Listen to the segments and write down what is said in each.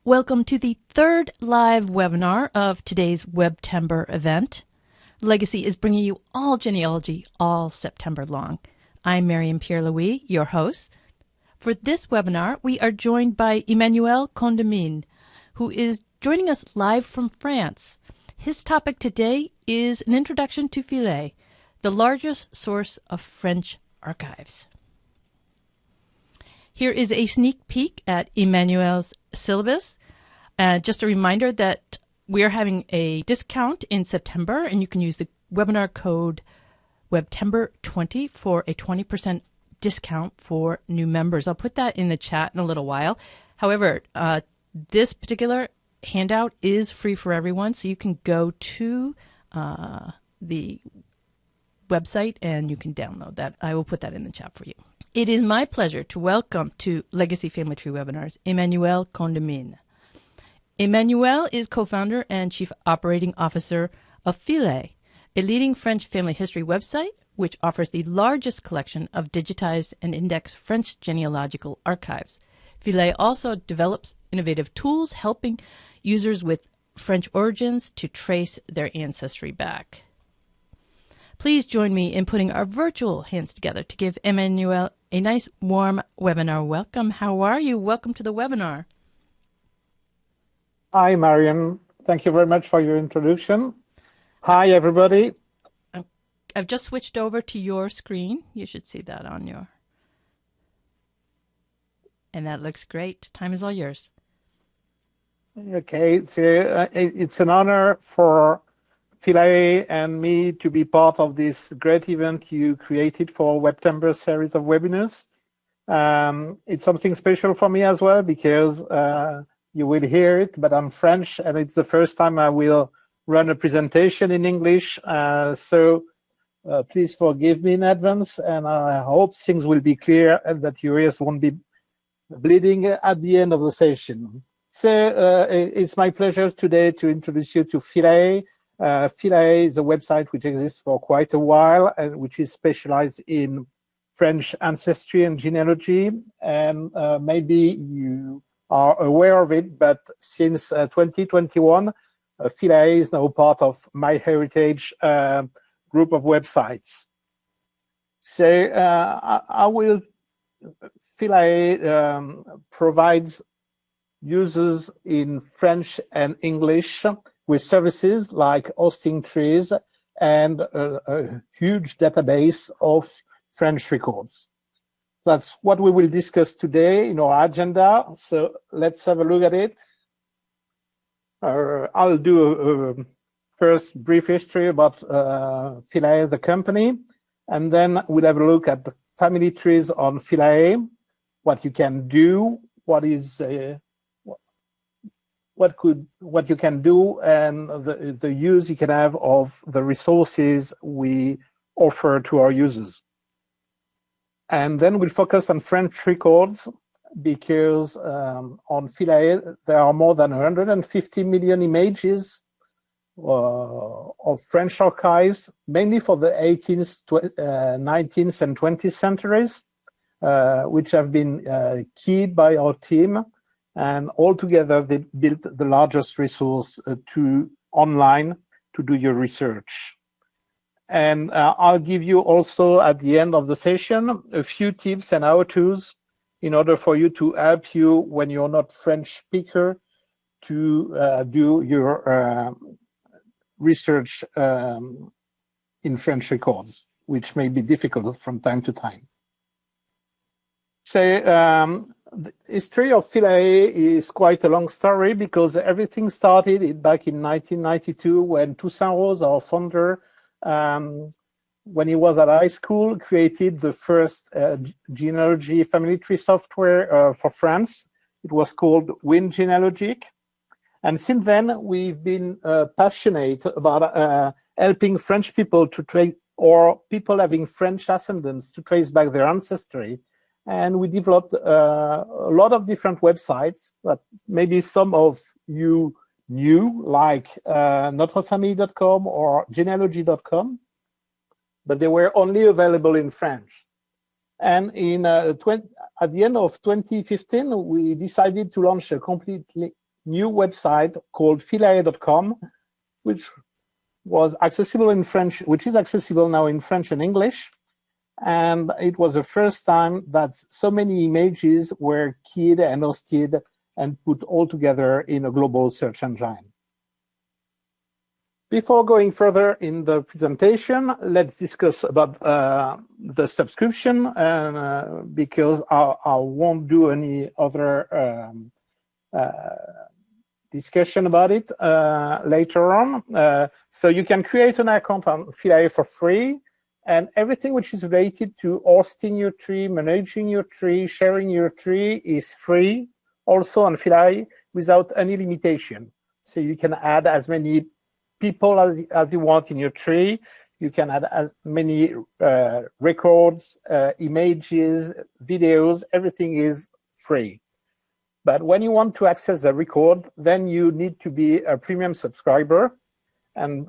Welcome to the third live webinar of today's Webtember event. Legacy is bringing you all genealogy all September long. I'm Marion Pierre-Louis, your host. For this webinar, we are joined by Emmanuel Condamine, who is joining us live from France. His topic today is an introduction to Filae, the largest source of French archives. Here is a sneak peek at Emmanuel's syllabus. Just a reminder that we are having a discount in September, and you can use the webinar code Webtember20 for a 20% discount for new members. I'll put that in the chat in a little while. However, this particular handout is free for everyone, so you can go to the website and you can download that. I will put that in the chat for you. It is my pleasure to welcome to Legacy Family Tree Webinars, Emmanuel Condamine. Emmanuel is co-founder and chief operating officer of Filae, a leading French family history website which offers the largest collection of digitized and indexed French genealogical archives. Filae also develops innovative tools helping users with French origins to trace their ancestry back. Please join me in putting our virtual hands together to give Emmanuel a nice warm webinar welcome. How are you? Welcome to the webinar. Hi, Marion. Thank you very much for your introduction. Hi, everybody. I've just switched over to your screen. You should see that on your... And that looks great. Time is all yours. Okay, so it's an honor for Filae and me to be part of this great event you created for Webtember series of webinars. It's something special for me as well because you will hear it, but I'm French and it's the first time I will run a presentation in English. So please forgive me in advance, and I hope things will be clear and that your ears won't be bleeding at the end of the session. So it's my pleasure today to introduce you to Filae. Filae is a website which exists for quite a while and which is specialized in French ancestry and genealogy. And maybe you are aware of it, but since 2021, Filae is now part of MyHeritage group of websites. So Filae provides users in French and English with services like hosting trees and a huge database of French records. That's what we will discuss today in our agenda. So let's have a look at it. I'll do a first brief history about Filae, the company, and then we'll have a look at the family trees on Filae, what you can do, what you can do, and the use you can have of the resources we offer to our users. And then we'll focus on French records because on Filae there are more than 150 million images of French archives, mainly for the 18th, 19th, and 20th centuries, which have been keyed by our team. And altogether, they built the largest resource online to do your research. And I'll give you also at the end of the session a few tips and how-tos in order for you to help you when you're not French speaker to do your research in French records, which may be difficult from time to time. So the history of Filae is quite a long story because everything started back in 1992 when Toussaint Rose, our founder, when he was at high school, created the first genealogy family tree software for France. It was called Win Genealogic. And since then, we've been passionate about helping French people to trace, or people having French ascendants to trace back their ancestry. And we developed a lot of different websites that maybe some of you knew, like notrefamille.com or genealogy.com, but they were only available in French. And at the end of 2015, we decided to launch a completely new website called Filae.com, which was accessible in French, which is accessible now in French and English. And it was the first time that so many images were keyed and hosted and put all together in a global search engine. Before going further in the presentation, let's discuss about the subscription, because I won't do any other discussion about it later on. So you can create an account on Filae for free, and everything which is related to hosting your tree, managing your tree, sharing your tree is free, also on Filae, without any limitation. So you can add as many people as you want in your tree. You can add as many records, images, videos, everything is free. But when you want to access a record, then you need to be a premium subscriber. And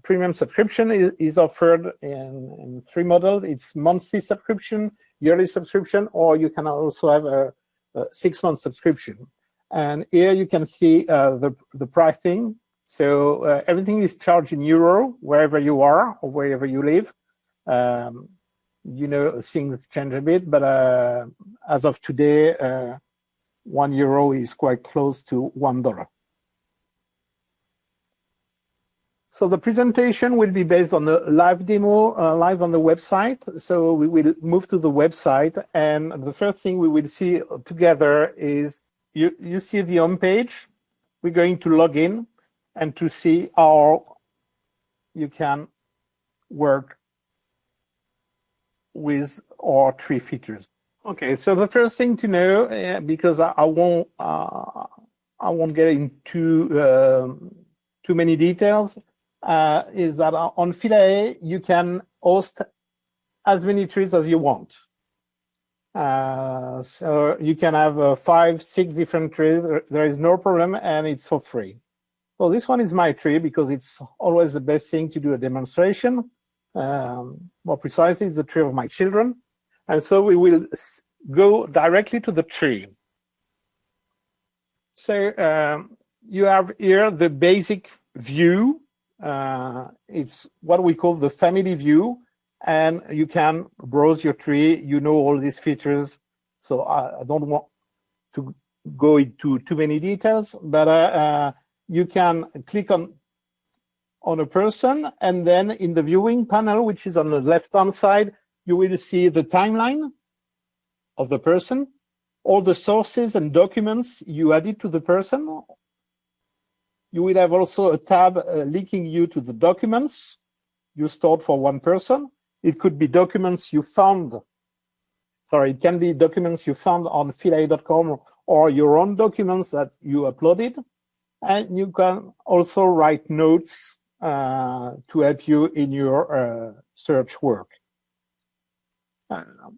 premium subscription is offered in three models. It's monthly subscription, yearly subscription, or you can also have a 6-month subscription. And here you can see the pricing. So everything is charged in euro wherever you are or wherever you live. You know, things change a bit, but as of today, €1 is quite close to $1. So the presentation will be based on the live demo, live on the website. So we will move to the website, and the first thing we will see together is you see the home page. We're going to log in and to see how you can work with our tree features. Okay, so the first thing to know, because I won't get into too many details, is that on Filae you can host as many trees as you want. So you can have 5, 6 different trees. There is no problem, and it's for free. So this one is my tree because it's always the best thing to do a demonstration. More precisely, it's the tree of my children. And so we will go directly to the tree. So you have here the basic view. It's what we call the family view, and you can browse your tree. You know all these features, so I don't want to go into too many details, but you can click on a person, and then in the viewing panel, which is on the left-hand side, you will see the timeline of the person, all the sources and documents you added to the person. You will have also a tab linking you to the documents you stored for one person. It could be documents you found. Sorry, it can be documents you found on Filae.com or your own documents that you uploaded. And you can also write notes to help you in your search work. And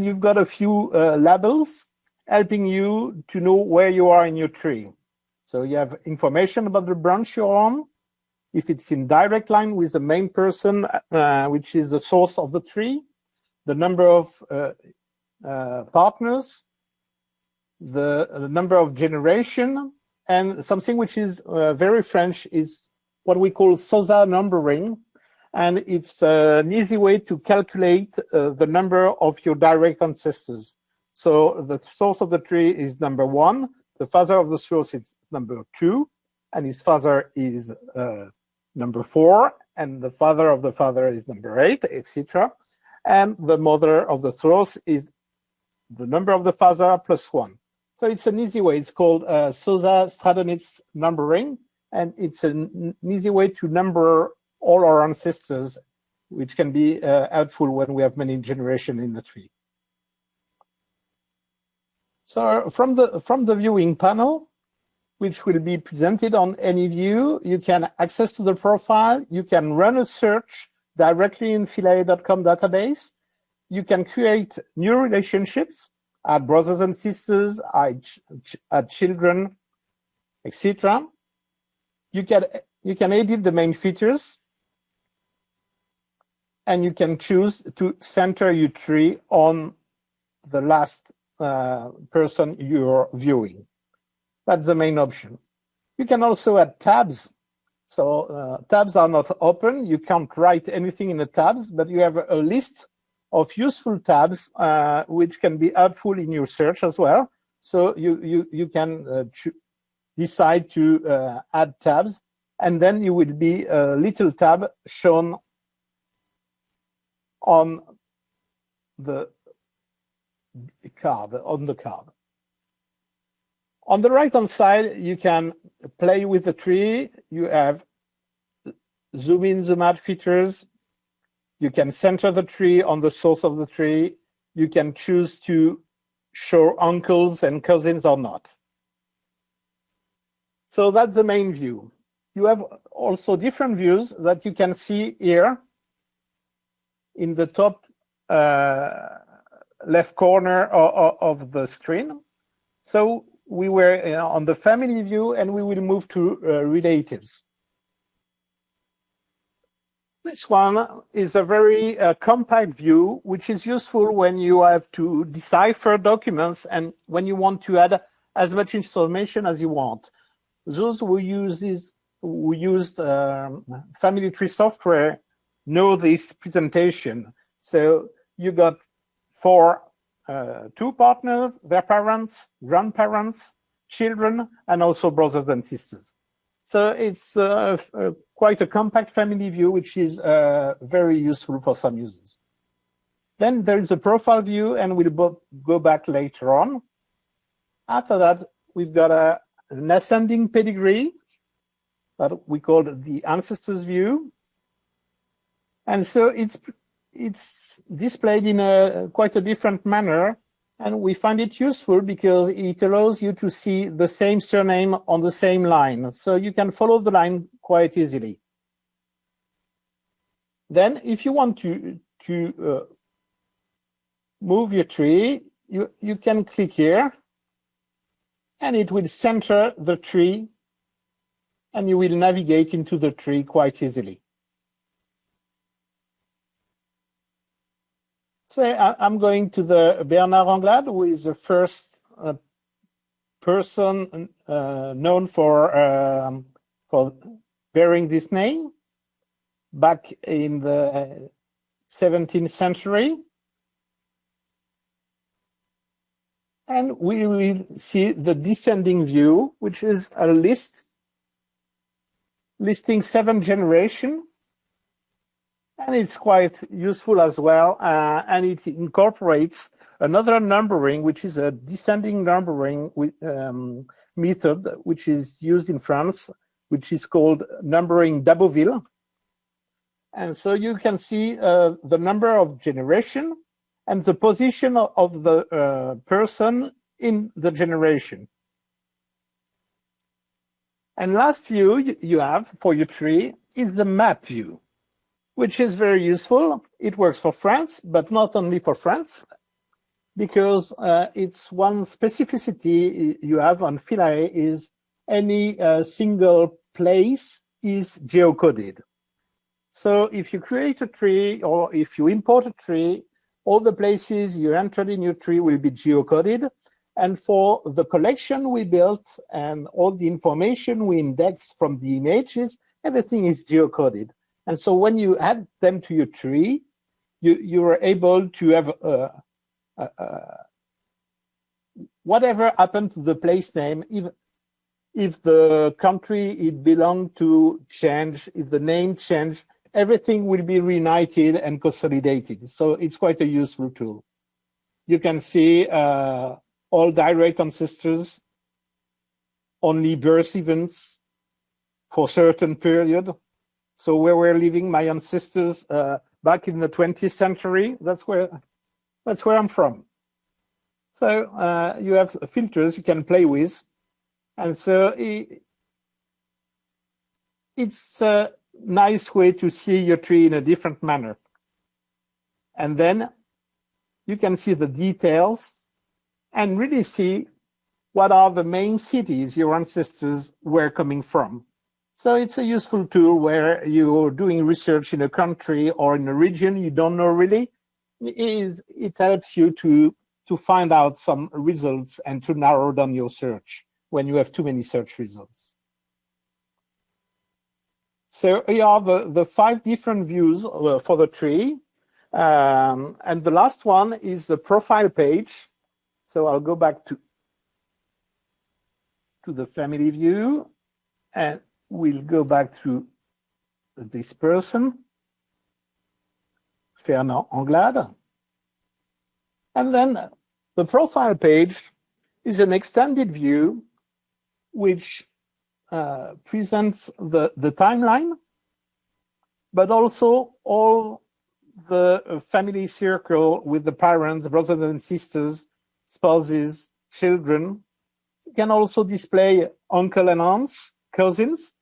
you've got a few labels helping you to know where you are in your tree. So you have information about the branch you're on, if it's in direct line with the main person, which is the source of the tree, the number of partners, the number of generation, and something which is very French is what we call SOSA numbering. And it's an easy way to calculate the number of your direct ancestors. So the source of the tree is number 1, the father of the source is number 2, and his father is number 4, and the father of the father is number 8, etc. And the mother of the source is the number of the father plus 1. So it's an easy way. It's called SOSA Stradonitz numbering, and it's an easy way to number all our ancestors, which can be helpful when we have many generations in the tree. So from the viewing panel, which will be presented on any view, you can access to the profile. You can run a search directly in Filae.com database. You can create new relationships, add brothers and sisters, add children, etc. You can edit the main features, and you can choose to center your tree on the last person you're viewing. That's the main option. You can also add tabs. So tabs are not open. You can't write anything in the tabs, but you have a list of useful tabs which can be helpful in your search as well. So you can decide to add tabs, and then you will be a little tab shown on the card. On the right-hand side, you can play with the tree. You have zoom in, zoom out features. You can center the tree on the source of the tree. You can choose to show uncles and cousins or not. So that's the main view. You have also different views that you can see here in the top left corner of the screen. So we were on the family view, and we will move to relatives. This one is a very compact view, which is useful when you have to decipher documents and when you want to add as much information as you want. Those who used family tree software know this presentation. So you got two partners, their parents, grandparents, children, and also brothers and sisters. So it's quite a compact family view, which is very useful for some users. Then there is a profile view, and we'll go back later on. After that, we've got an ascending pedigree that we call the ancestors view. And so it's displayed in quite a different manner, and we find it useful because it allows you to see the same surname on the same line, so you can follow the line quite easily. Then, if you want to move your tree, you can click here, and it will center the tree, and you will navigate into the tree quite easily. So I'm going to the Bernard Anglade, who is the first person known for bearing this name back in the 17th century. And we will see the descending view, which is a list listing 7 generations. And it's quite useful as well, and it incorporates another numbering, which is a descending numbering method, which is used in France, which is called numbering d'Abbeville. And so you can see the number of generation and the position of the person in the generation. And last view you have for your tree is the map view, which is very useful. It works for France, but not only for France, because it's one specificity you have on Filae is any single place is geocoded. So if you create a tree or if you import a tree, all the places you entered in your tree will be geocoded. And for the collection we built and all the information we indexed from the images, everything is geocoded. And so when you add them to your tree, you are able to have whatever happened to the place name, if the country it belonged to change, if the name changed, everything will be reunited and consolidated. So it's quite a useful tool. You can see all direct ancestors, only birth events for certain period. So where we're living, my ancestors back in the 20th century, that's where I'm from. So you have filters you can play with. And so it's a nice way to see your tree in a different manner. And then you can see the details and really see what are the main cities your ancestors were coming from. So it's a useful tool where you're doing research in a country or in a region you don't know really. It helps you to find out some results and to narrow down your search. when you have too many search results. So here are the 5 different views for the tree. And the last one is the profile page. So I'll go back to the family view, and we'll go back to this person, Fernand Anglade. And then the profile page is an extended view which presents the timeline, but also all the family circle with the parents, brothers and sisters, spouses, children. You can also display uncle and aunts, cousins.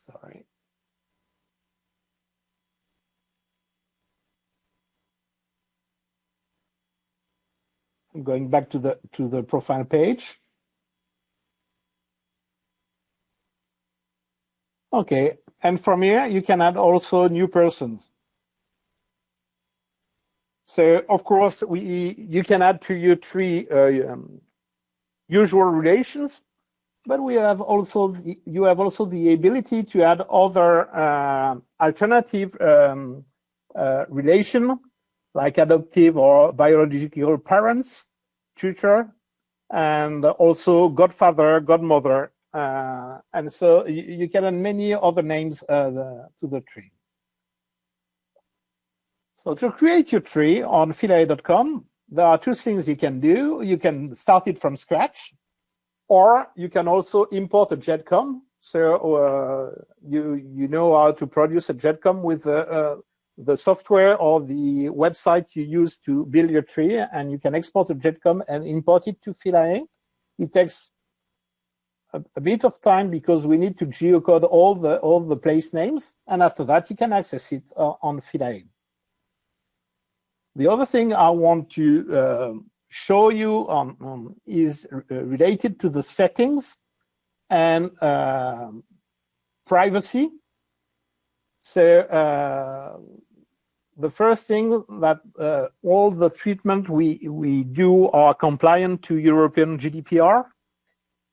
Sorry. I'm going back to the profile page. Okay, and from here you can add also new persons. So of course you can add to your tree usual relations, but you have also the ability to add other alternative relation, like adoptive or biological parents, tutor, and also godfather, godmother, and so you can add many other names to the tree. So to create your tree on Filae.com, there are 2 things you can do. You can start it from scratch, or you can also import a JEDCOM. So you know how to produce a JEDCOM with the software or the website you use to build your tree, and you can export a JEDCOM and import it to Filae. It takes a bit of time because we need to geocode all the place names, and after that you can access it on Filae. The other thing I want to show you is related to the settings and privacy. So the first thing that all the treatment we do are compliant to European GDPR.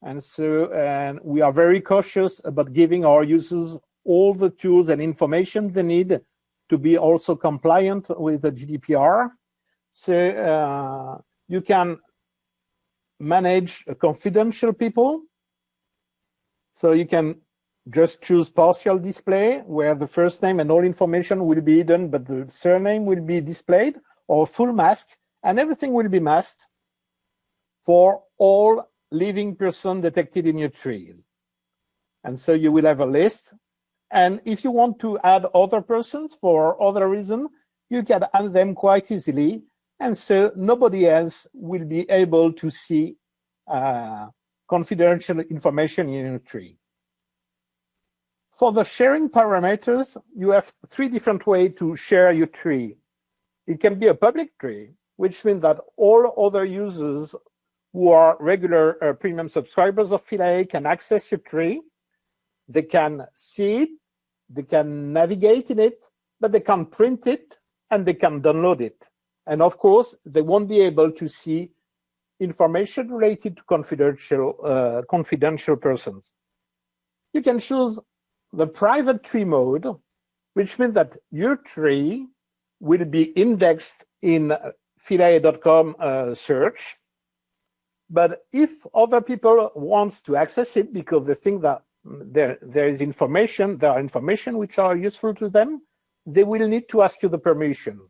And so we are very cautious about giving our users all the tools and information they need to be also compliant with the GDPR. So you can manage confidential people. So you can just choose partial display, where the first name and all information will be hidden, but the surname will be displayed, or full mask, and everything will be masked for all living person detected in your trees. And so you will have a list. And if you want to add other persons for other reason, you can add them quite easily. And so nobody else will be able to see confidential information in your tree. For the sharing parameters, you have 3 different ways to share your tree. It can be a public tree, which means that all other users who are regular premium subscribers of Filae can access your tree. They can see it, they can navigate in it, but they can print it and they can download it. And of course, they won't be able to see information related to confidential persons. You can choose the private tree mode, which means that your tree will be indexed in Filae.com search. But if other people want to access it because they think that there are information which are useful to them, they will need to ask you the permission.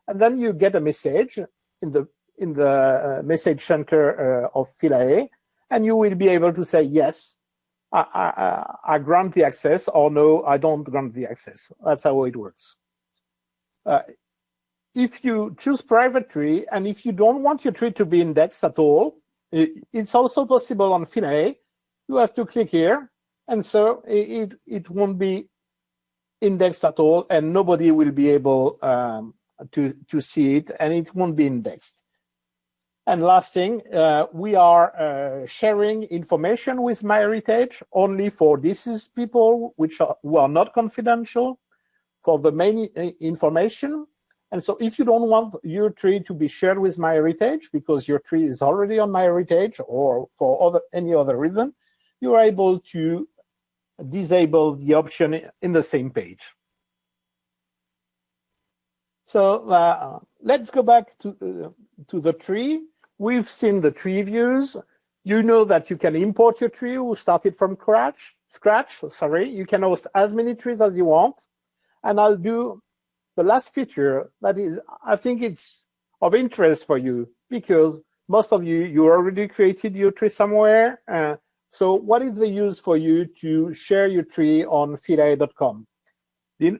And then you get a message in the message center of Filae, and you will be able to say, yes, I grant the access, or no, I don't grant the access. That's how it works. If you choose private tree, and if you don't want your tree to be indexed at all, it's also possible on Filae. You have to click here, and so it won't be indexed at all, and nobody will be able to see it, and it won't be indexed. And last thing, we are sharing information with MyHeritage only for deceased people who are not confidential. for the main information. And so if you don't want your tree to be shared with MyHeritage because your tree is already on MyHeritage or for any other reason, you are able to disable the option in the same page. So let's go back to the tree. We've seen the tree views. You know that you can import your tree or start it from scratch. Sorry, you can host as many trees as you want. And I'll do the last feature that is, I think it's of interest for you because most of you already created your tree somewhere. So what is the use for you to share your tree on Filae.com? The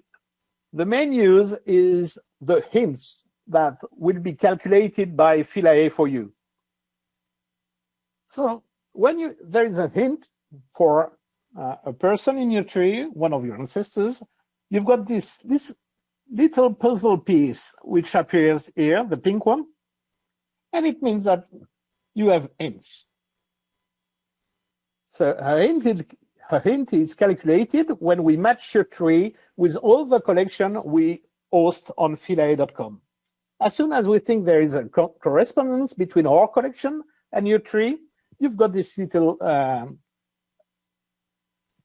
main use is the hints that will be calculated by Filae for you. So when there is a hint for a person in your tree, one of your ancestors, you've got this little puzzle piece which appears here, the pink one, and it means that you have hints. So a hint is calculated when we match your tree with all the collection we host on Filae.com. As soon as we think there is a correspondence between our collection and your tree, you've got this little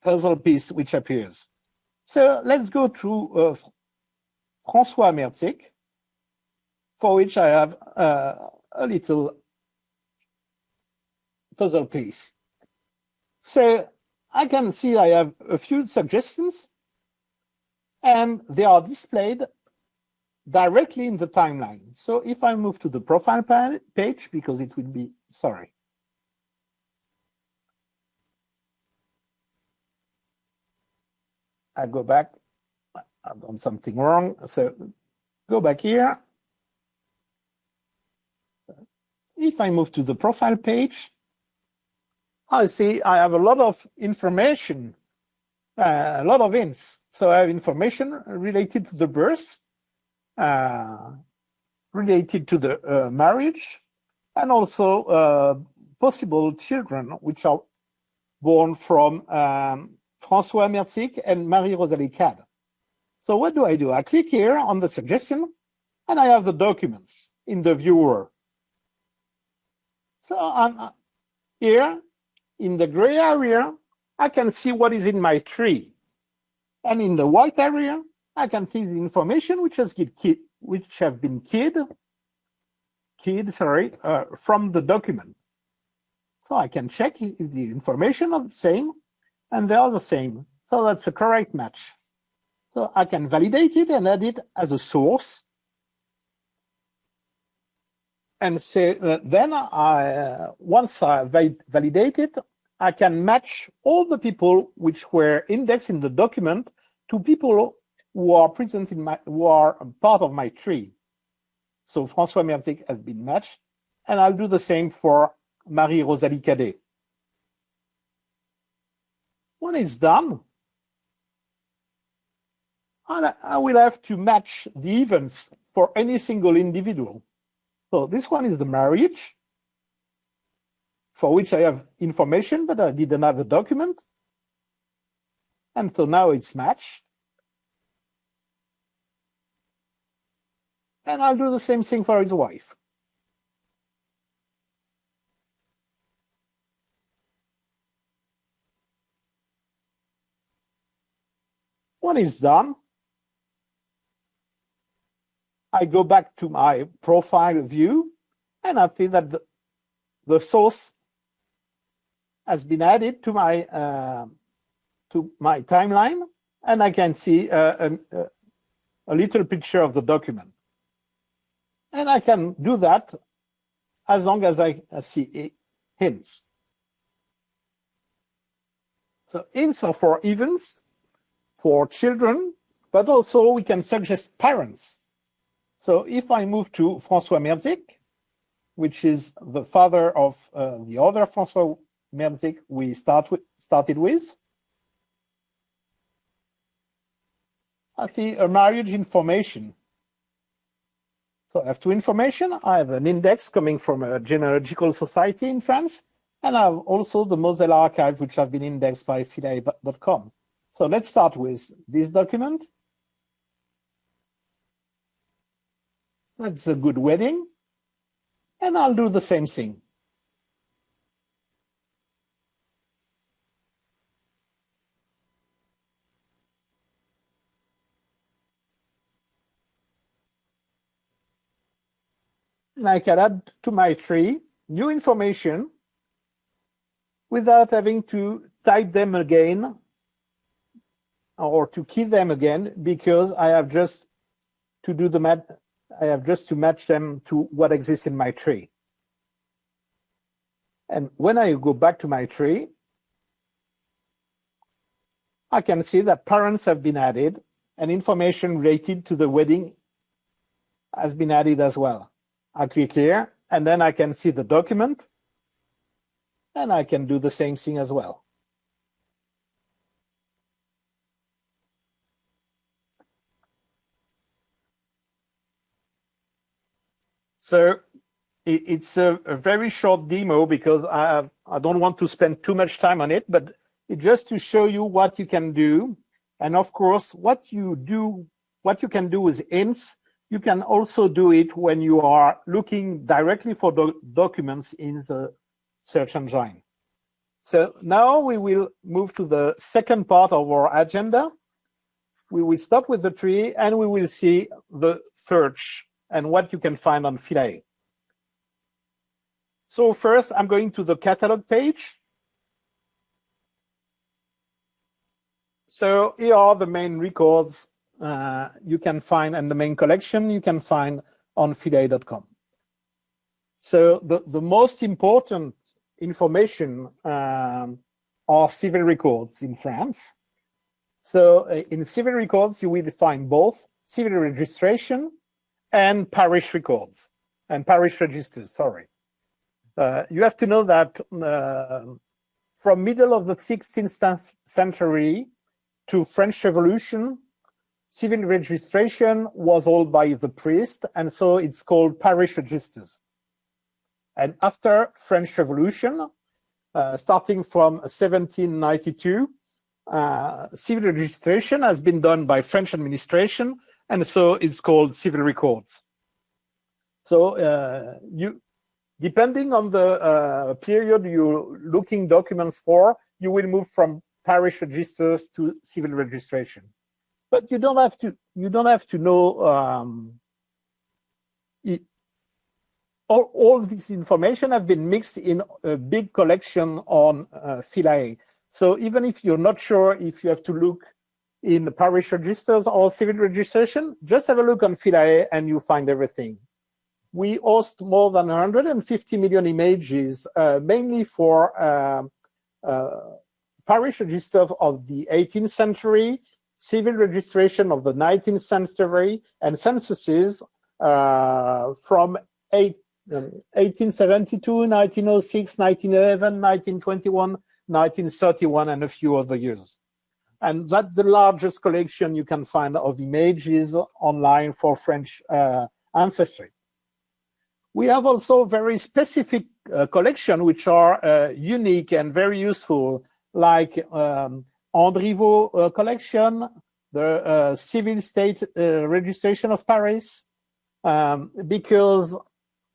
puzzle piece which appears. So let's go through François Mertzik, for which I have a little puzzle piece. So I can see I have a few suggestions, and they are displayed directly in the timeline. So if I move to the profile page, because it will be, sorry. I go back, I've done something wrong. So go back here. If I move to the profile page, I see I have a lot of information, a lot of hints. So I have information related to the birth, related to the marriage, and also possible children which are born from François Mertzik and Marie-Rosalie Cad. So what do? I click here on the suggestion, and I have the documents in the viewer. So I'm here in the gray area, I can see what is in my tree. And in the white area, I can see the information which have been keyed from the document. So I can check if the information are the same, and they are the same. So that's a correct match. So I can validate it and add it as a source. And so then once I validate it, I can match all the people which were indexed in the document to people who are present who are part of my tree. So François Mertzik has been matched, and I'll do the same for Marie-Rosalie Cadet. When it's done, I will have to match the events for any single individual. So this one is the marriage, for which I have information, but I didn't have the document. And so now it's matched. And I'll do the same thing for his wife. When it's done, I go back to my profile view, and I see that the source has been added to my timeline, and I can see a little picture of the document. And I can do that as long as I see hints. So hints are for events, for children, but also we can suggest parents. So if I move to François Mertzik, which is the father of the other François Mertzik we started with, I see a marriage information. So I have two information. I have an index coming from a genealogical society in France, and I have also the Moselle archive, which have been indexed by Filae.com. So let's start with this document. That's a good wedding. And I'll do the same thing. And I can add to my tree new information without having to type them again or to key them again, because I have just to do the match. I have just to match them to what exists in my tree. And when I go back to my tree, I can see that parents have been added and information related to the wedding has been added as well. I click here and then I can see the document, and I can do the same thing as well. So it's a very short demo because I don't want to spend too much time on it, but it's just to show you what you can do. And of course, what you can do with hints, you can also do it when you are looking directly for documents in the search engine. So now we will move to the second part of our agenda. We will stop with the tree and we will see the search and what you can find on Filae. So first, I'm going to the catalog page. So here are the main records you can find, and the main collection you can find on Filae.com. So the most important information are civil records in France. So in civil records, you will find both civil registration and parish records, and parish registers, sorry. You have to know that from middle of the 16th century to French Revolution, civil registration was held by the priest, and so it's called parish registers. And after French Revolution, starting from 1792, civil registration has been done by French administration, and so it's called civil records. So depending on the period you're looking documents for, you will move from parish registers to civil registration. But you don't have to know all this information have been mixed in a big collection on Filae. So even if you're not sure if you have to look in the parish registers or civil registration, just have a look on Filae and you find everything. We host more than 150 million images, mainly for parish registers of the 18th century, civil registration of the 19th century, and censuses from 1872, 1906, 1911, 1921, 1931, and a few other years. And that's the largest collection you can find of images online for French ancestry. We have also very specific collection which are unique and very useful, like Andriveau collection, the civil state registration of Paris, because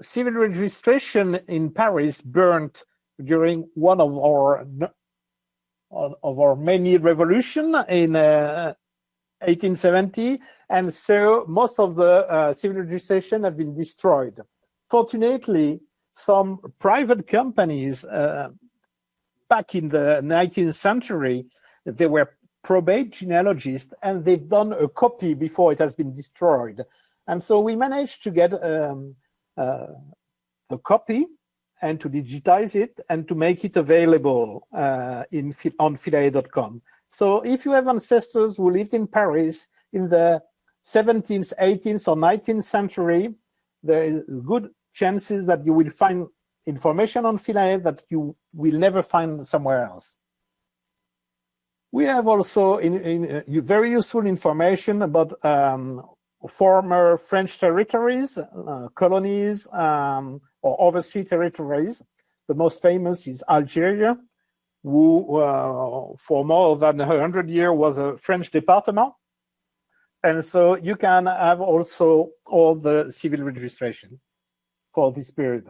civil registration in Paris burnt during one of our many revolutions in 1870, and so most of the civil registration have been destroyed. Fortunately, some private companies back in the 19th century, they were probate genealogists, and they've done a copy before it has been destroyed. And so we managed to get a copy and to digitize it and to make it available on Filae.com. So if you have ancestors who lived in Paris in the 17th, 18th, or 19th century, there is good chances that you will find information on Filae that you will never find somewhere else. We have also very useful information about former French territories, colonies, or overseas territories. The most famous is Algeria, who for more than 100 years was a French department. And so you can have also all the civil registration for this period.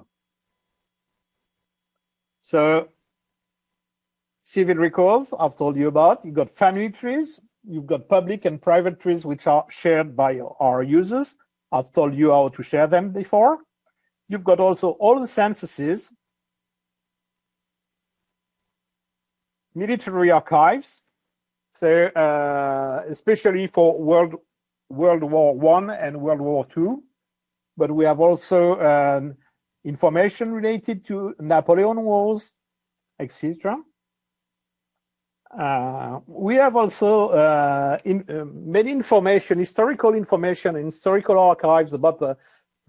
So civil records, I've told you about. You've got family trees. You've got public and private trees, which are shared by our users. I've told you how to share them before. You've got also all the censuses, military archives, so especially for World War I and World War II. But we have also information related to Napoleon Wars, etc. We have also many information, historical information in historical archives about the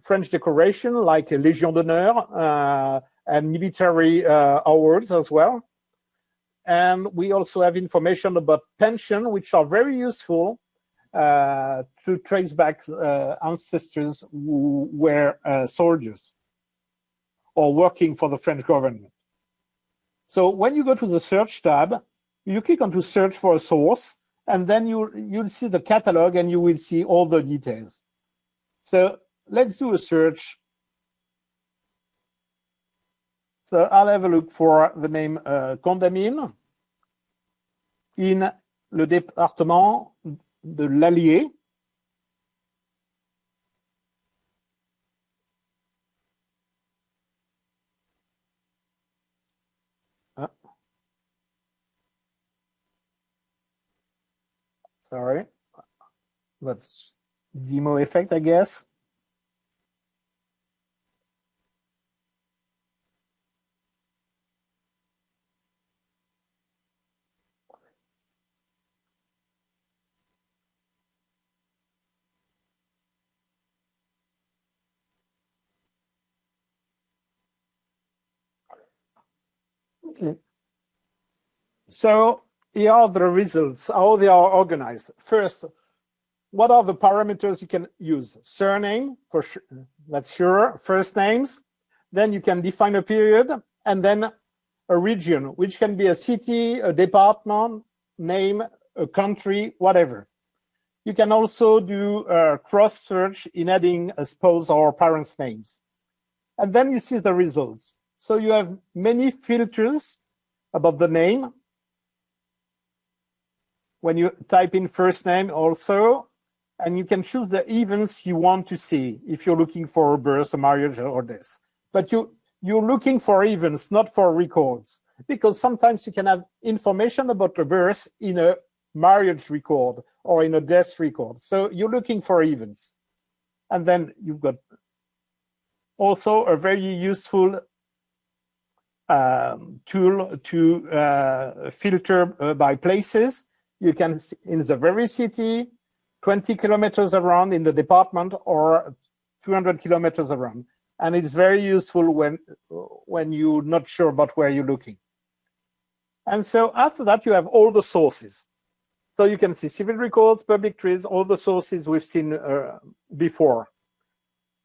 French decoration, like Légion d'honneur and military awards as well. And we also have information about pension, which are very useful to trace back ancestors who were soldiers or working for the French government. So when you go to the search tab, you click on to search for a source, and then you'll see the catalog and you will see all the details. So let's do a search. So I'll have a look for the name Condamine in le département de l'Allier. Sorry, that's demo effect, I guess. Okay. So here are the results, how they are organized. First, what are the parameters you can use? Surname, for sure, that's sure. First names. Then you can define a period, and then a region, which can be a city, a department, name, a country, whatever. You can also do a cross search in adding a spouse or parents' names. And then you see the results. So you have many filters about the name. When you type in first name also, and you can choose the events you want to see if you're looking for a birth, a marriage, or this. But you're looking for events, not for records, because sometimes you can have information about a birth in a marriage record or in a death record. So you're looking for events. And then you've got also a very useful tool to filter by places. You can, in the very city, 20 kilometers around, in the department, or 200 kilometers around. And it's very useful when you're not sure about where you're looking. And so after that, you have all the sources. So you can see civil records, public trees, all the sources we've seen before.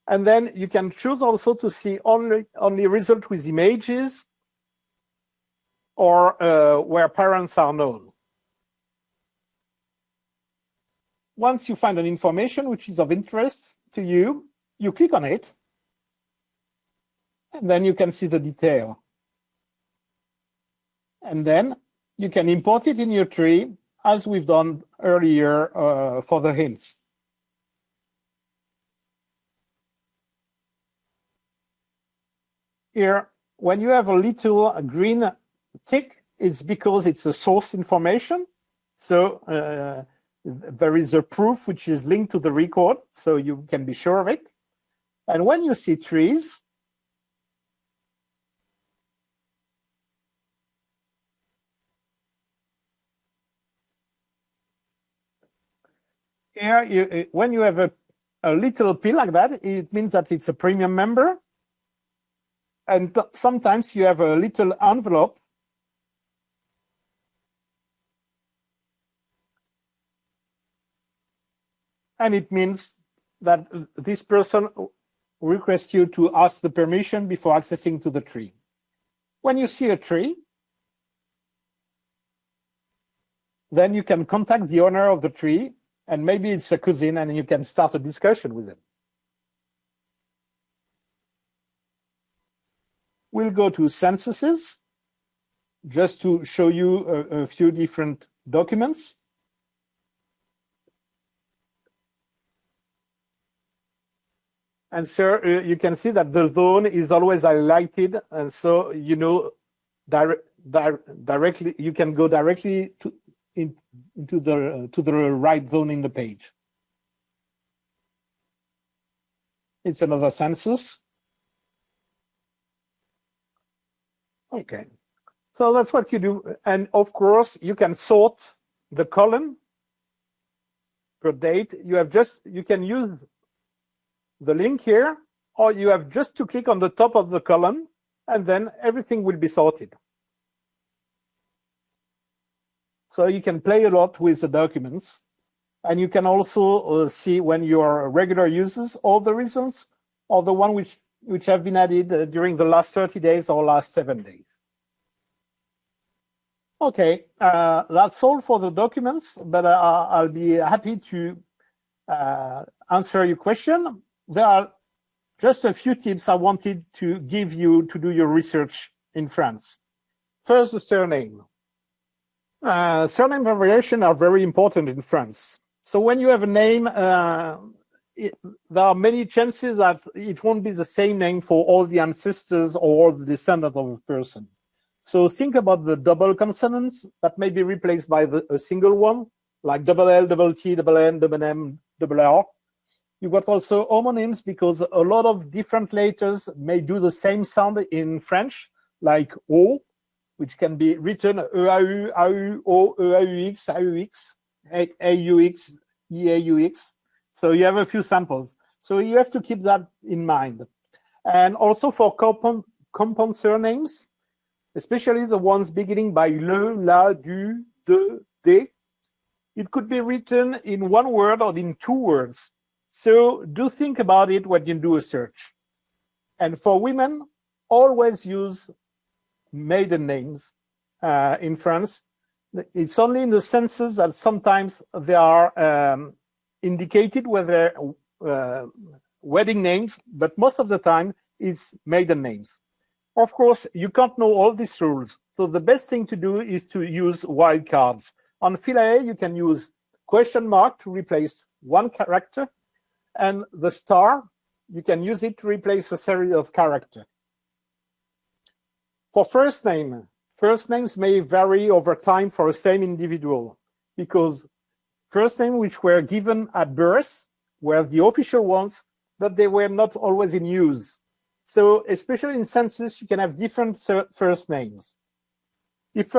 And then you can choose also to see only result with images or where parents are known. Once you find an information which is of interest to you, you click on it, and then you can see the detail. And then you can import it in your tree, as we've done earlier for the hints. Here, when you have a little green tick, it's because it's a source information. So there is a proof which is linked to the record, so you can be sure of it. And when you see trees, here, when you have a little pill like that, it means that it's a premium member. And sometimes you have a little envelope. And it means that this person requests you to ask the permission before accessing to the tree. When you see a tree, then you can contact the owner of the tree and maybe it's a cousin, and you can start a discussion with them. We'll go to censuses, just to show you a few different documents. And so you can see that the zone is always highlighted, and so you know directly you can go directly to the right zone in the page. It's another census. Okay, so that's what you do, and of course you can sort the column per date. You can use the link here, or you have just to click on the top of the column, and then everything will be sorted. So you can play a lot with the documents, and you can also see when your regular users, all the results, or the one which have been added during the last 30 days or last 7 days. Okay, that's all for the documents, but I'll be happy to answer your question. There are just a few tips I wanted to give you to do your research in France. First, the surname. Surname variation are very important in France. So when you have a name, there are many chances that it won't be the same name for all the ancestors or all the descendants of a person. So think about the double consonants that may be replaced by a single one, like double L, double T, double N, double M, double R. You've got also homonyms, because a lot of different letters may do the same sound in French, like O, which can be written EAU, AU, O, EAUX, AUX, AUX, EAUX. So you have a few samples. So you have to keep that in mind. And also for compound surnames, especially the ones beginning by le, la, du, de, de, it could be written in one word or in two words. So do think about it when you do a search. And for women, always use maiden names in France. It's only in the census that sometimes they are indicated with their wedding names, but most of the time it's maiden names. Of course, you can't know all these rules. So the best thing to do is to use wildcards. On Filae, you can use question mark to replace one character, and the star, you can use it to replace a series of characters. For first names may vary over time for the same individual, because first names which were given at birth were the official ones, but they were not always in use. So especially in census, you can have different first names. If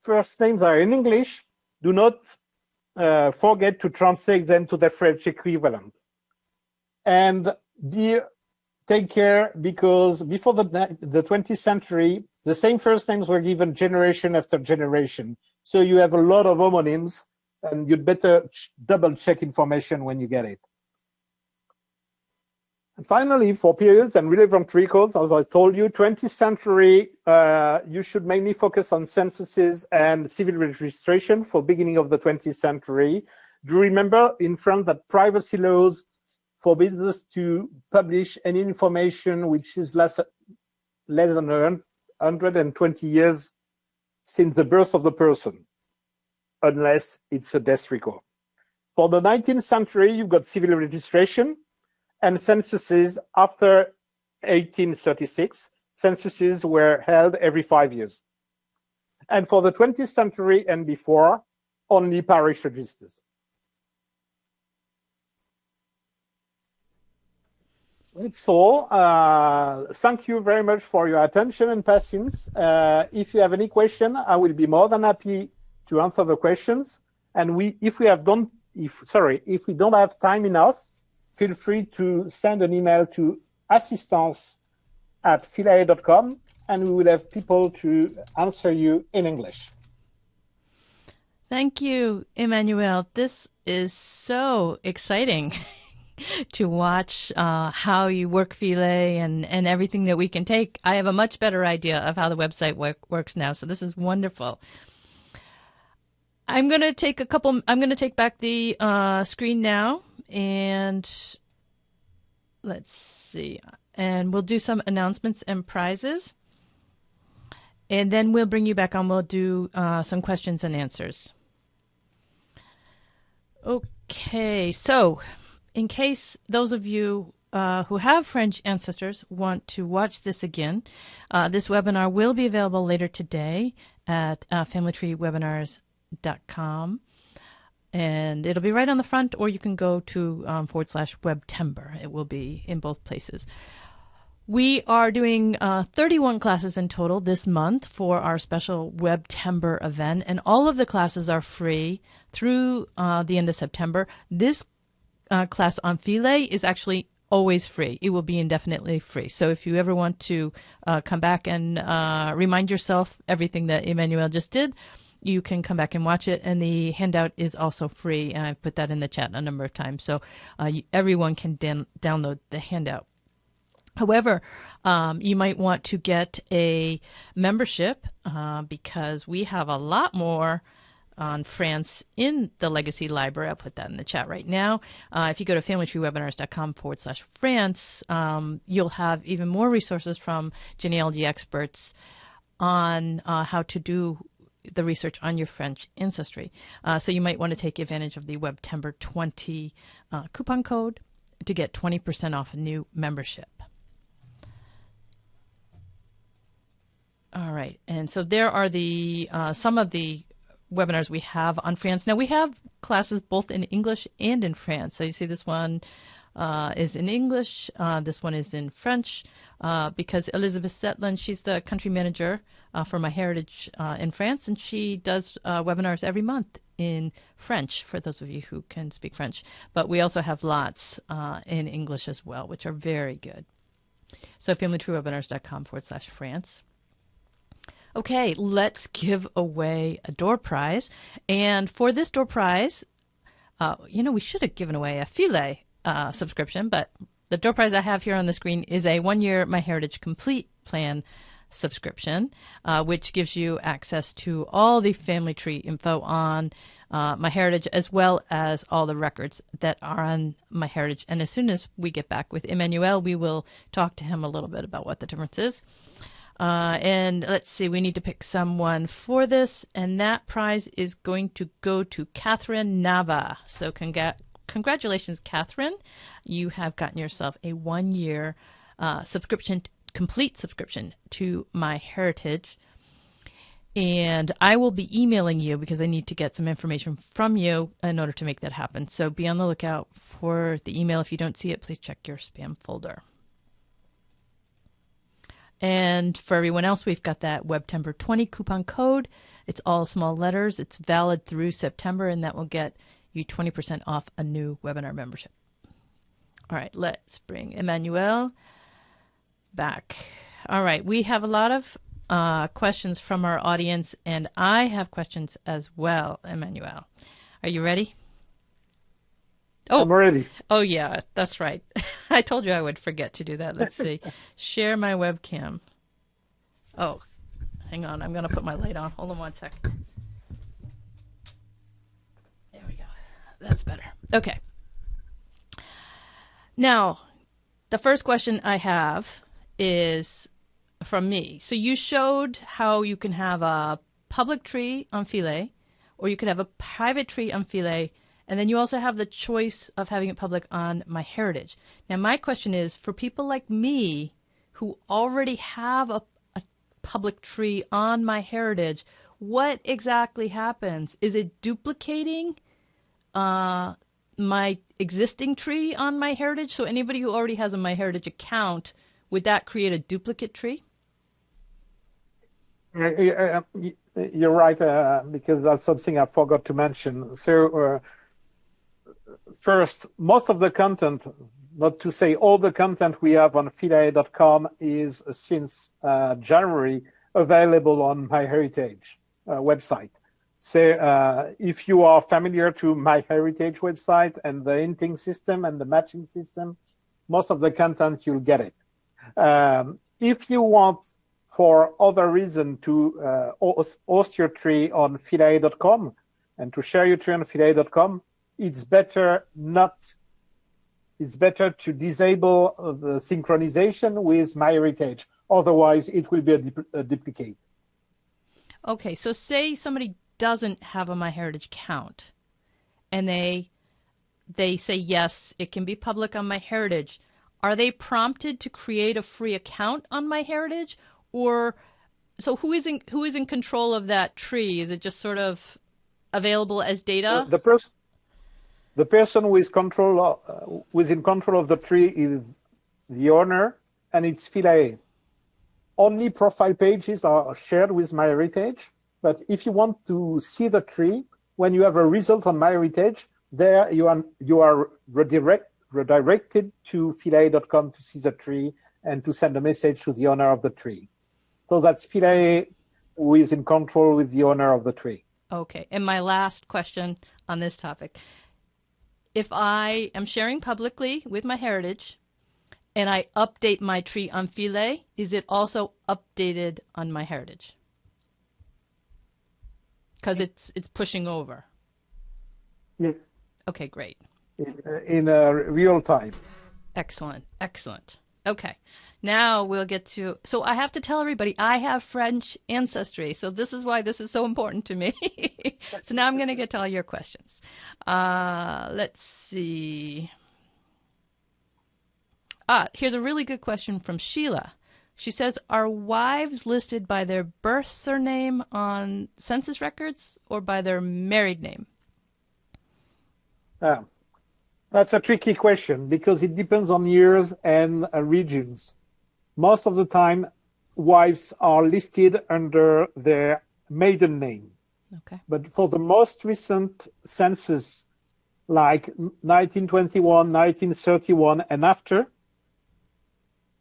first names are in English, do not forget to translate them to the French equivalent. And take care, because before the 20th century, the same first names were given generation after generation. So you have a lot of homonyms, and you'd better double check information when you get it. And finally, for periods and relevant records, as I told you, 20th century, you should mainly focus on censuses and civil registration for beginning of the 20th century. Do remember in France that privacy laws forbids us to publish any information which is less than 120 years since the birth of the person, unless it's a death record. For the 19th century, you've got civil registration and censuses after 1836. Censuses were held every 5 years. And for the 20th century and before, only parish registers. That's all. Thank you very much for your attention and patience. If you have any question, I will be more than happy to answer the questions. And if we don't have time enough, feel free to send an email to assistance@filae.com, and we will have people to answer you in English. Thank you, Emmanuel. This is so exciting to watch how you work Filae and everything that we can take. I have a much better idea of how the website works now, so this is wonderful. I'm going to take back the screen now, and let's see. And we'll do some announcements and prizes. And then we'll bring you back on. We'll do some questions and answers. Okay, so in case those of you who have French ancestors want to watch this again, this webinar will be available later today at familytreewebinars.com. And it'll be right on the front, or you can go to /webtember. It will be in both places. We are doing 31 classes in total this month for our special Webtember event, and all of the classes are free through the end of September. This class on Filae is actually always free. It will be indefinitely free. So if you ever want to come back and remind yourself everything that Emmanuel just did, you can come back and watch it. And the handout is also free, and I've put that in the chat a number of times. So everyone can download the handout. However, you might want to get a membership because we have a lot more on France in the Legacy Library. I'll put that in the chat right now. If you go to familytreewebinars.com/France, you'll have even more resources from genealogy experts on how to do the research on your French ancestry. So you might want to take advantage of the Webtember 20 coupon code to get 20% off a new membership. All right, and so there are the some of the webinars we have on France. Now we have classes both in English and in France. So you see this one is in English, this one is in French, because Elizabeth Setland, she's the country manager for MyHeritage in France, and she does webinars every month in French, for those of you who can speak French. But we also have lots in English as well, which are very good. So familytreewebinars.com/France. Okay, let's give away a door prize. And for this door prize, we should have given away a Filae subscription, but the door prize I have here on the screen is a 1-year MyHeritage Complete Plan subscription, which gives you access to all the family tree info on MyHeritage, as well as all the records that are on MyHeritage. And as soon as we get back with Emmanuel, we will talk to him a little bit about what the difference is. And let's see, we need to pick someone for this, and that prize is going to go to Catherine Nava. So congratulations, Catherine. You have gotten yourself a 1-year complete subscription to MyHeritage. And I will be emailing you because I need to get some information from you in order to make that happen. So be on the lookout for the email. If you don't see it, please check your spam folder. And for everyone else, we've got that Webtember 20 coupon code. It's all small letters. It's valid through September, and that will get you 20% off a new webinar membership. All right, let's bring Emmanuel back. All right, we have a lot of questions from our audience, and I have questions as well, Emmanuel. Are you ready? Oh, I'm ready. Oh, yeah, that's right. I told you I would forget to do that. Let's see. Share my webcam. Oh, hang on. I'm going to put my light on. Hold on one sec. There we go. That's better. Okay. Now, the first question I have is from me. So you showed how you can have a public tree on Filae, or you could have a private tree on Filae, and then you also have the choice of having it public on MyHeritage. Now, my question is, for people like me who already have a public tree on MyHeritage, what exactly happens? Is it duplicating my existing tree on MyHeritage? So anybody who already has a MyHeritage account, would that create a duplicate tree? You're right, because that's something I forgot to mention. So first, most of the content, not to say all the content we have on Filae.com is since January available on MyHeritage website. So if you are familiar to MyHeritage website and the hinting system and the matching system, most of the content you'll get it. If you want, for other reason, to host your tree on Filae.com, and to share your tree on Filae.com, it's better to disable the synchronization with MyHeritage. Otherwise, it will be a duplicate. Okay, so say somebody doesn't have a MyHeritage account, and they say, yes, it can be public on MyHeritage. Are they prompted to create a free account on MyHeritage? Or so who is in control of that tree? Is it just sort of available as data? The person who is in control of the tree is the owner, and it's Filae. Only profile pages are shared with MyHeritage, but if you want to see the tree, when you have a result on MyHeritage, there you are redirected to Filae.com to see the tree and to send a message to the owner of the tree. So that's Filae who is in control with the owner of the tree. Okay, and my last question on this topic. If I am sharing publicly with MyHeritage and I update my tree on Filae, is it also updated on MyHeritage? Because it's pushing over. Yes. Okay, great. In real time. Excellent, excellent. Okay, now we'll get to, so I have to tell everybody I have French ancestry, so this is why this is so important to me. So now I'm going to get to all your questions. Let's see. Here's a really good question from Sheila. She says, are wives listed by their birth surname on census records or by their married name? That's a tricky question because it depends on years and regions. Most of the time, wives are listed under their maiden name. Okay. But for the most recent census, like 1921, 1931, and after,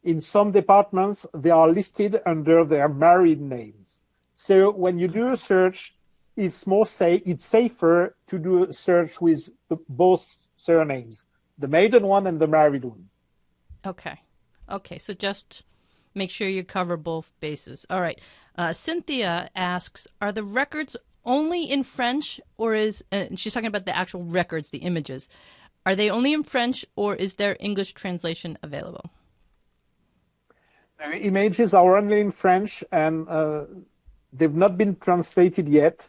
in some departments, they are listed under their married names. So when you do a search, it's safer to do a search with both surnames, the maiden one and the married one. Okay. Okay, so just make sure you cover both bases. All right. Cynthia asks, are the records only in French, or and she's talking about the actual records, the images. Are they only in French, or is there English translation available? The images are only in French, and they've not been translated yet.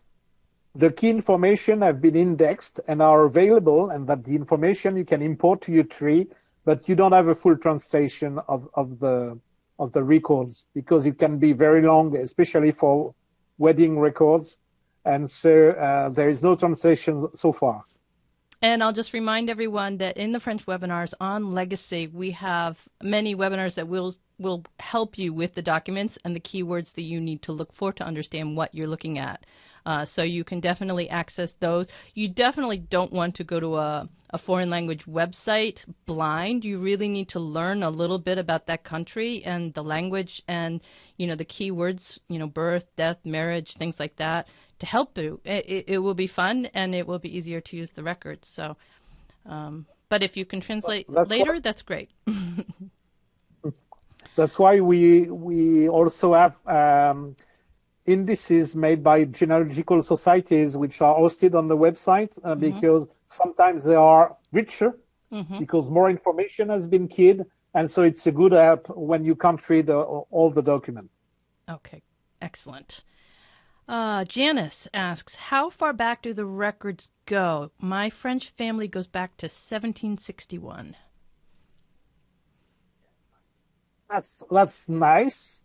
The key information have been indexed and are available, and that the information you can import to your tree, but you don't have a full translation of the records because it can be very long, especially for wedding records. And so there is no translation so far. And I'll just remind everyone that in the French webinars on legacy, we have many webinars that will help you with the documents and the keywords that you need to look for to understand what you're looking at. So you can definitely access those. You definitely don't want to go to a foreign language website blind. You really need to learn a little bit about that country and the language and, the keywords, birth, death, marriage, things like that to help you. It will be fun and it will be easier to use the records. So, but if you can translate later, that's great. That's why we also have indices made by genealogical societies, which are hosted on the website because sometimes they are richer because more information has been keyed. And so it's a good app when you can't read all the document. Okay, excellent. Janice asks, how far back do the records go? My French family goes back to 1761. That's nice.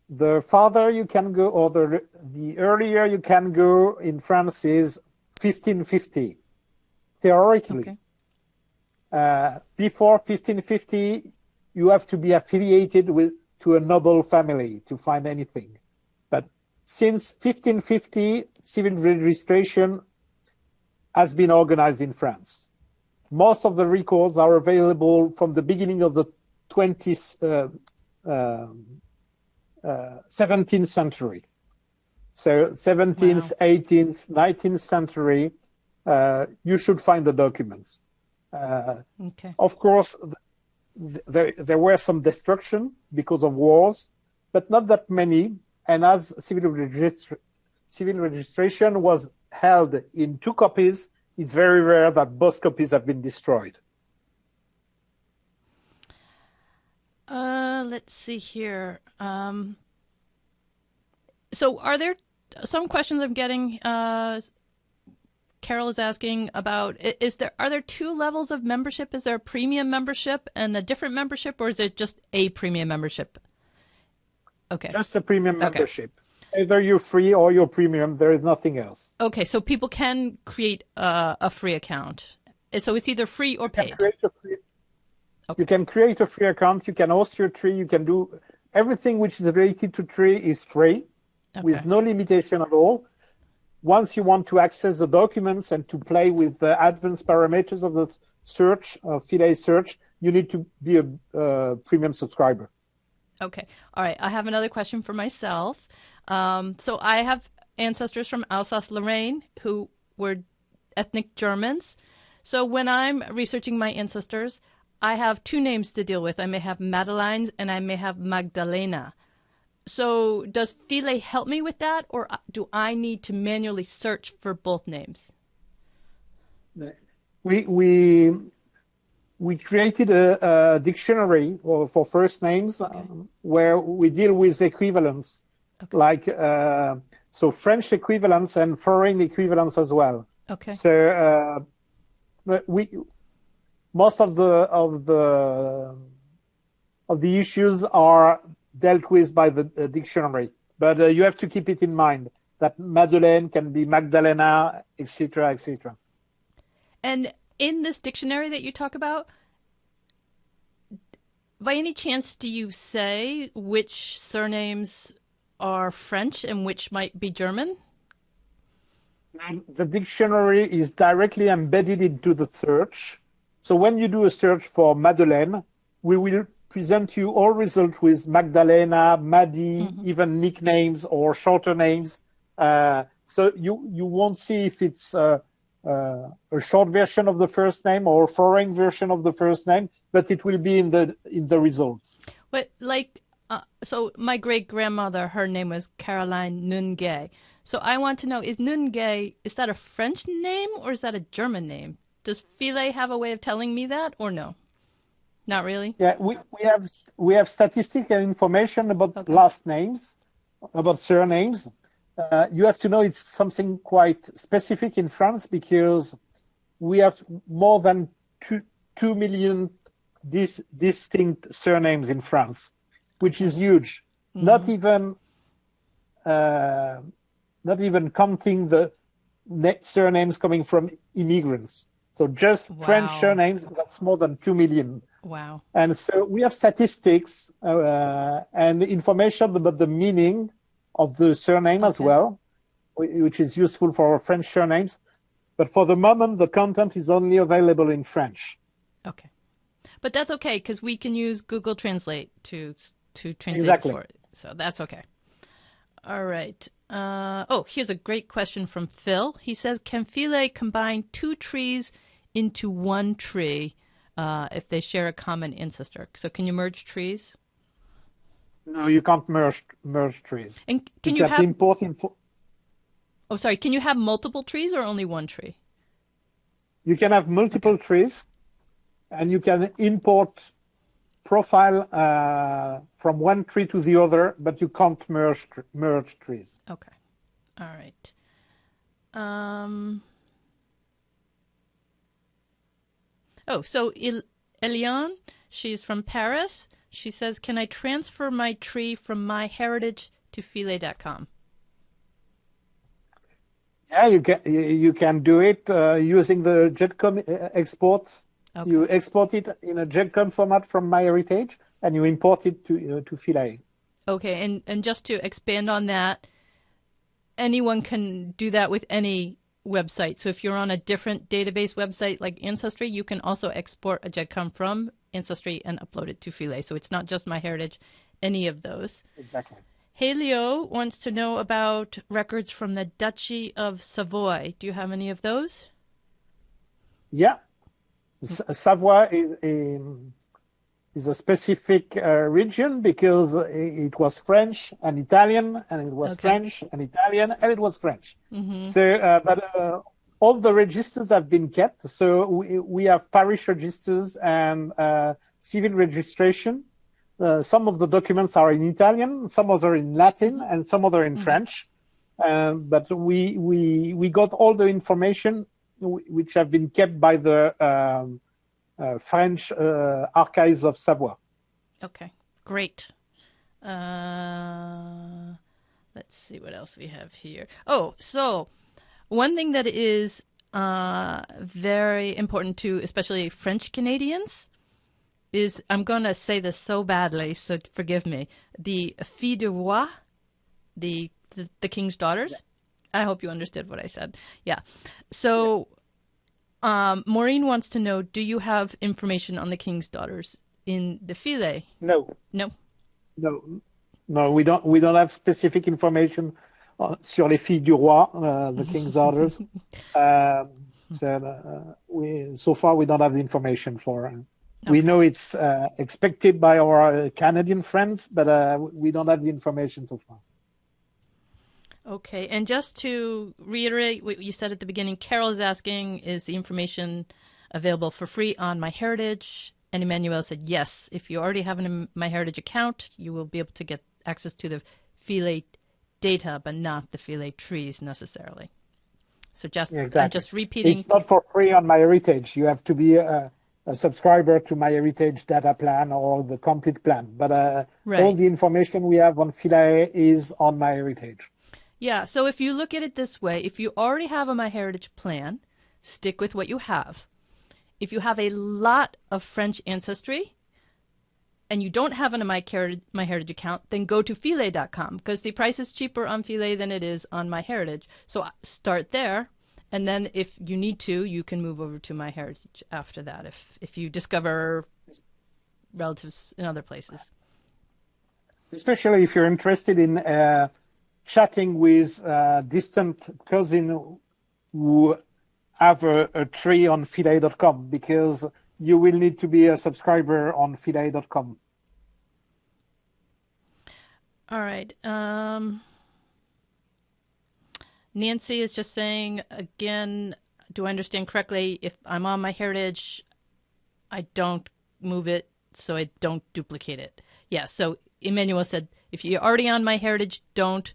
The farther you can go, or the earlier you can go in France is 1550. Theoretically, before 1550, you have to be affiliated to a noble family to find anything. But since 1550, civil registration has been organized in France. Most of the records are available from the beginning of the 17th century. So 17th, 18th, 19th century, you should find the documents. Of course, there were some destruction because of wars, but not that many. And as civil civil registration was held in 2 copies, it's very rare that both copies have been destroyed. Let's see here. So are there some questions I'm getting? Carol is asking about, are there 2 levels of membership? Is there a premium membership and a different membership, or is it just a premium membership? Okay. Just a premium membership. Either you're free or you're premium. There is nothing else. Okay, so people can create a free account. So it's either free or paid. You can create a free account. You can host your tree. You can do everything which is related to tree is free, with no limitation at all. Once you want to access the documents and to play with the advanced parameters of the search, Filae search, you need to be a premium subscriber. Okay. All right. I have another question for myself. So I have ancestors from Alsace-Lorraine who were ethnic Germans. So when I'm researching my ancestors, I have 2 names to deal with. I may have Madeleine and I may have Magdalena. So does Filae help me with that, or do I need to manually search for both names? We created a dictionary for first names where we deal with equivalents, like so French equivalents and foreign equivalents as well. Okay. So most of the issues are dealt with by the dictionary, but you have to keep it in mind that Madeleine can be Magdalena, etc., etc. And in this dictionary that you talk about, by any chance, do you say which surnames are French and which might be German? The dictionary is directly embedded into the search. So when you do a search for Madeleine, we will present you all results with Magdalena, Maddie, even nicknames or shorter names. So you won't see if it's a short version of the first name or a foreign version of the first name, but it will be in the results. But so my great grandmother, her name was Caroline Nungay. So I want to know, is Nungay, is that a French name or is that a German name? Does Filae have a way of telling me that or no? Not really? Yeah, we have statistical information about last names, about surnames. You have to know it's something quite specific in France because we have more than 2 million distinct surnames in France, which is huge. Not even counting the surnames coming from immigrants. So just French surnames, that's more than 2 million. Wow. And so we have statistics and information about the meaning of the surname as well, which is useful for French surnames. But for the moment, the content is only available in French. Okay. But that's okay because we can use Google Translate to translate for it. So that's okay. All right. Here's a great question from Phil. He says, can Filae combine 2 trees into 1 tree if they share a common ancestor? So can you merge trees? No, you can't merge trees. And can you have can you have multiple trees or only 1 tree? You can have multiple trees, and you can import profile from 1 tree to the other, but you can't merge trees. Okay. All right. So Eliane, she's from Paris. She says, can I transfer my tree from MyHeritage to Filae.com? Yeah, you can do it using the JETCOM export. Okay. You export it in a JETCOM format from MyHeritage, and you import it to Filae. Okay, and just to expand on that, anyone can do that with any website. So if you're on a different database website like Ancestry, you can also export a JETCOM from Ancestry and upload it to Filae. So it's not just MyHeritage, any of those. Exactly. Helio wants to know about records from the Duchy of Savoy. Do you have any of those? Yeah. Savoy is a specific region because it was French and Italian, and it was French and Italian, and it was French. So, but all the registers have been kept. So we have parish registers and civil registration. Some of the documents are in Italian, some others are in Latin, and some other in French. But we got all the information which have been kept by the French Archives of Savoie. Okay, great. Let's see what else we have here. Oh, so one thing that is very important to especially French Canadians is, I'm going to say this so badly, so forgive me, the filles du roi, the king's daughters. Yeah. I hope you understood what I said. Yeah. So Maureen wants to know, do you have information on the king's daughters in the Filae? No. No? No, we don't have specific information sur les filles du roi, the king's daughters. So far we don't have the information for. We know it's expected by our Canadian friends, but we don't have the information so far. Okay, and just to reiterate what you said at the beginning, Carol is asking, is the information available for free on MyHeritage? And Emmanuel said, yes, if you already have a MyHeritage account, you will be able to get access to the Filae data, but not the Filae trees necessarily. So I'm just repeating. It's not for free on MyHeritage. You have to be a subscriber to MyHeritage data plan or the complete plan. But all the information we have on Filae is on MyHeritage. Yeah, so if you look at it this way, if you already have a MyHeritage plan, stick with what you have. If you have a lot of French ancestry and you don't have a MyHeritage account, then go to Filae.com because the price is cheaper on Filae than it is on MyHeritage. So start there, and then if you need to, you can move over to MyHeritage after that if you discover relatives in other places. Especially if you're interested in chatting with distant cousin who have a tree on Filae.com, because you will need to be a subscriber on Filae.com. All right. Nancy is just saying, again, do I understand correctly, if I'm on MyHeritage, I don't move it so I don't duplicate it. Yeah, so Emmanuel said, if you're already on MyHeritage, don't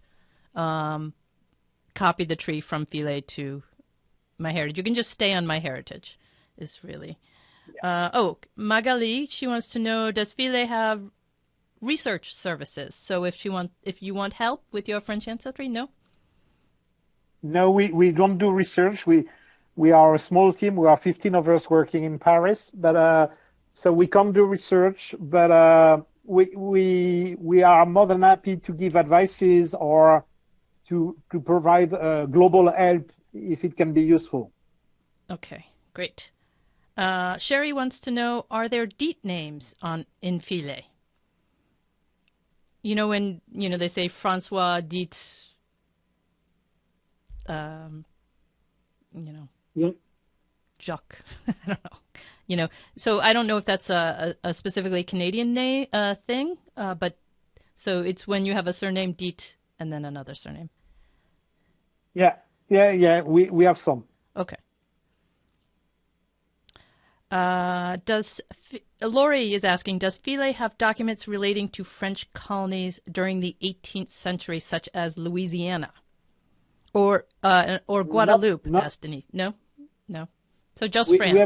copy the tree from Filae to MyHeritage. You can just stay on MyHeritage, is really. Yeah. Magali, she wants to know, does Filae have research services? So if you want help with your French ancestry, no? No, we don't do research. We are a small team. We are 15 of us working in Paris, but so we can't do research. But we are more than happy to give advices or to provide global help if it can be useful. Okay, great. Sherry wants to know, are there deed names in Filae? You know, when they say Francois dit, Jacques. I don't know. So I don't know if that's a specifically Canadian name thing, but so it's when you have a surname dit and then another surname. Yeah. We have some. Okay. Laurie is asking, does Filae have documents relating to French colonies during the 18th century, such as Louisiana or Guadeloupe? Asked Denise. No. So just France. We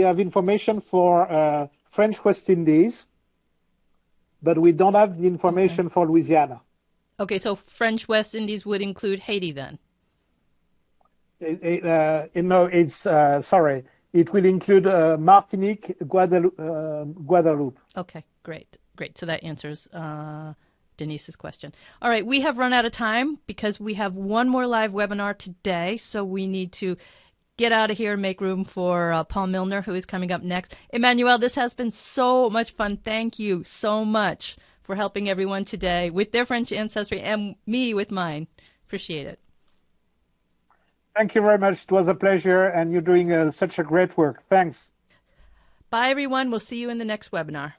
have information for French West Indies, but we don't have the information for Louisiana. Okay, so French West Indies would include Haiti then? Sorry. It will include Martinique, Guadeloupe. Okay, great. So that answers Denise's question. All right, we have run out of time because we have one more live webinar today, so we need to get out of here and make room for Paul Milner, who is coming up next. Emmanuel, this has been so much fun. Thank you so much for helping everyone today with their French ancestry and me with mine. Appreciate it. Thank you very much. It was a pleasure, and you're doing such a great work. Thanks. Bye, everyone. We'll see you in the next webinar.